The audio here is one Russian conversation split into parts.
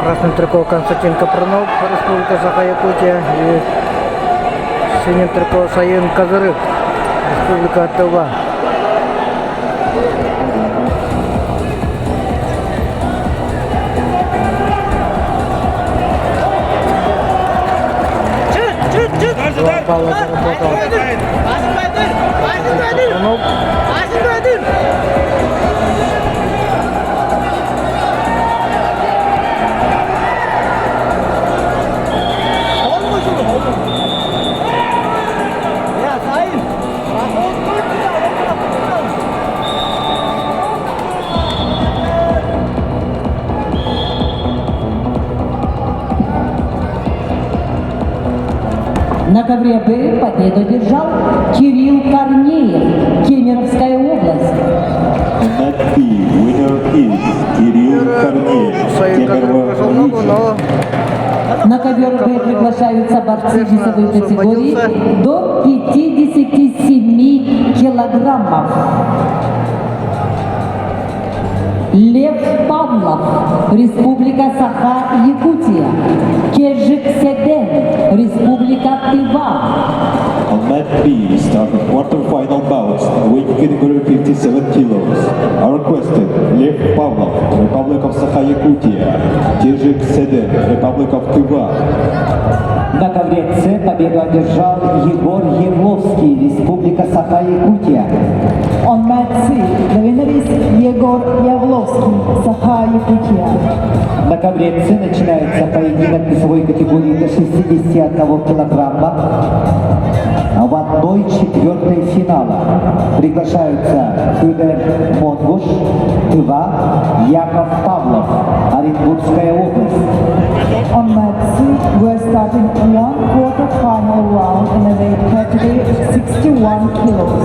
Красным трико Константин Капранов, Республика Саха-Якутия, и синим трико Саин Казырык, Республика Тыва. Два балла заработал Капранов. На ковре Б победу держал Кирилл Корнеев, Кемеровская область. Net B, winner is Кирилл Корнеев, Кемерово область. На ковер Б приглашаются борцы весовой категории до 57 килограммов. Лев Павлов, Республика Саха-Якутия. Кежик Седен, Республика Тыва. On mat B, start the quarter-final bouts, weight category 57 kilos. Are requested Lev Pavlov, Republic of Sakha-Yakutia, Kizhik Seden, Republic of Tuva. На ковре С победу одержал Егор Ерловский, Республика Саха-Якутия. On mat C, the winner is Егор Явловский, Саха-Якутия. На ковре С начинается поединок весовой категории до 61 килограмма. В 1/4 финала приглашаются Федор Монгуш, Тыва, Яков Павлов, Оренбургская область. On mat C, we're starting 1/4 final round in a weight category of 61 kilos.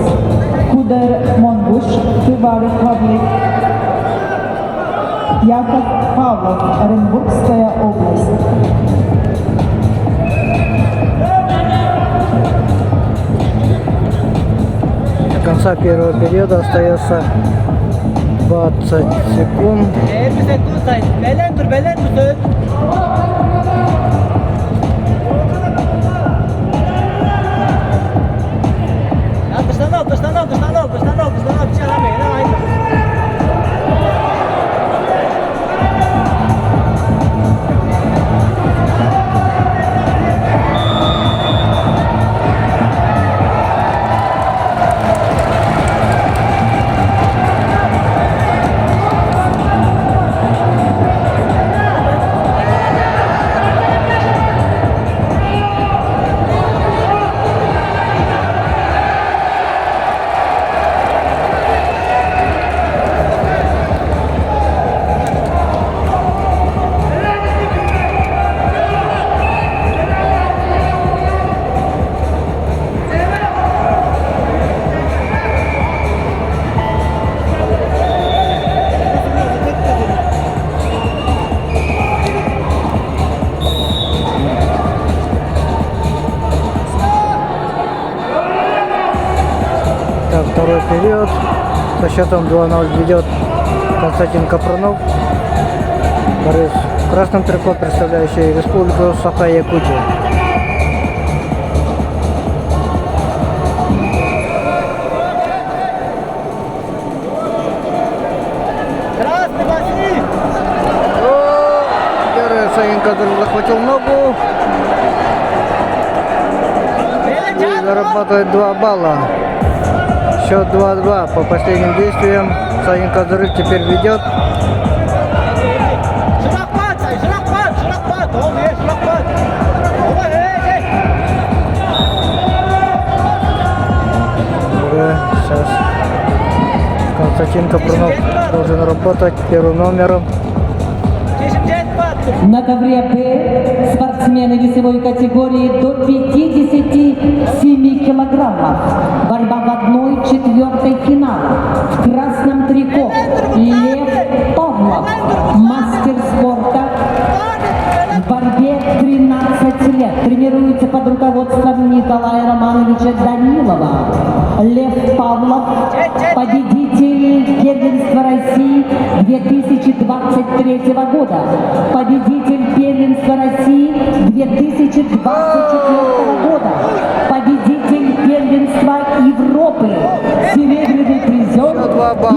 Федор Монгуш, Тыва, Republic. Яков Павлов, Оренбургская область. До конца первого периода остается 20 секунд. Так, второй период. Со счетом 2-0 ведет Константин Капранов. Борис в красном трико, представляющий Республику Саха-Якутия. Герой Саин Казырык захватил ногу и зарабатывает 2 балла. Счет 2-2 по последним действиям. Саин Казырык теперь ведет. Сейчас Константин Капранов должен работать первым номером. На ковре Б спортсмены весовой категории до 57 килограммов. Борьба в 1/4 финала. В красном трико Лев Павлов, мастер спорта. В борьбе 13 лет. Тренируется под руководством Николая Романовича Данилова. Лев Павлов, победитель первенства России 2020 2023 года, победитель первенства России 2024 года, победитель первенства Европы, серебряный призер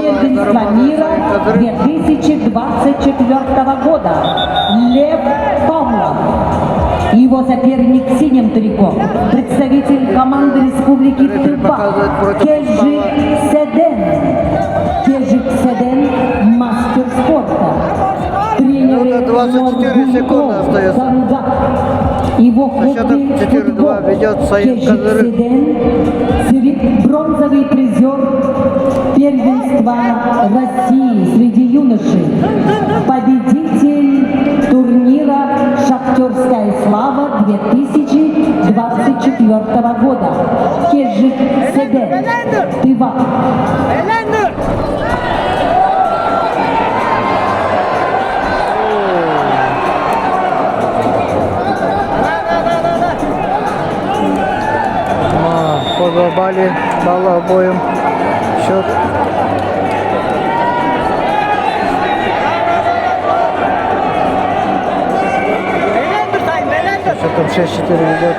первенства мира 2024 года, Лев Павлов. Его соперник в синем трико, представитель команды Республики Тыва, Кежик Седен. Кежик Седен, мастер спорта. Тренеры 24 секунды остается. Его Со счетом хобби 4-2 ведет Саид Кежик Кадыров. Седен, бронзовый призер первенства России среди юношей. Победитель турнира «Шахтерская слава» 2024 года. Кежик Седен, Тыва. По 2 балла обоим. Счет. Счетом 6-4 ведет.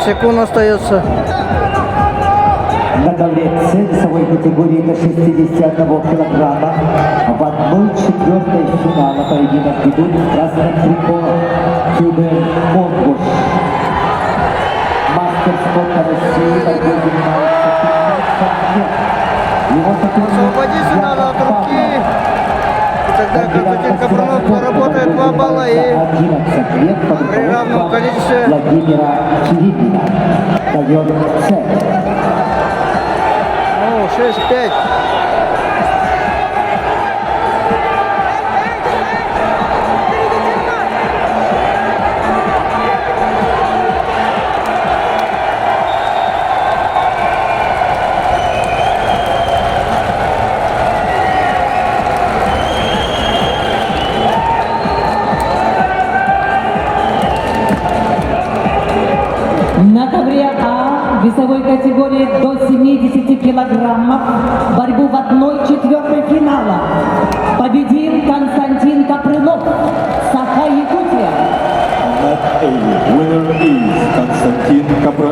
Секунд остается. На ковре весовой категории до 61 килограмма в 1/4 финала поединок ведут в красном трико Кюбен Монгуш. Мастер спорта России борьбой занимается 15 лет. Его Освободиться надо от руки. И тогда Константин Капранов поработает 2 балла и 11 лет под при равном руководством количестве Владимира Кириллина. Ковер С. 6-5. На ковре А весовой категории до 70 килограммов борьбу в 1/4 финала победил Константин Капрынов, Саха-Якутия. Mat A. Winner is Konstantin Kapranov.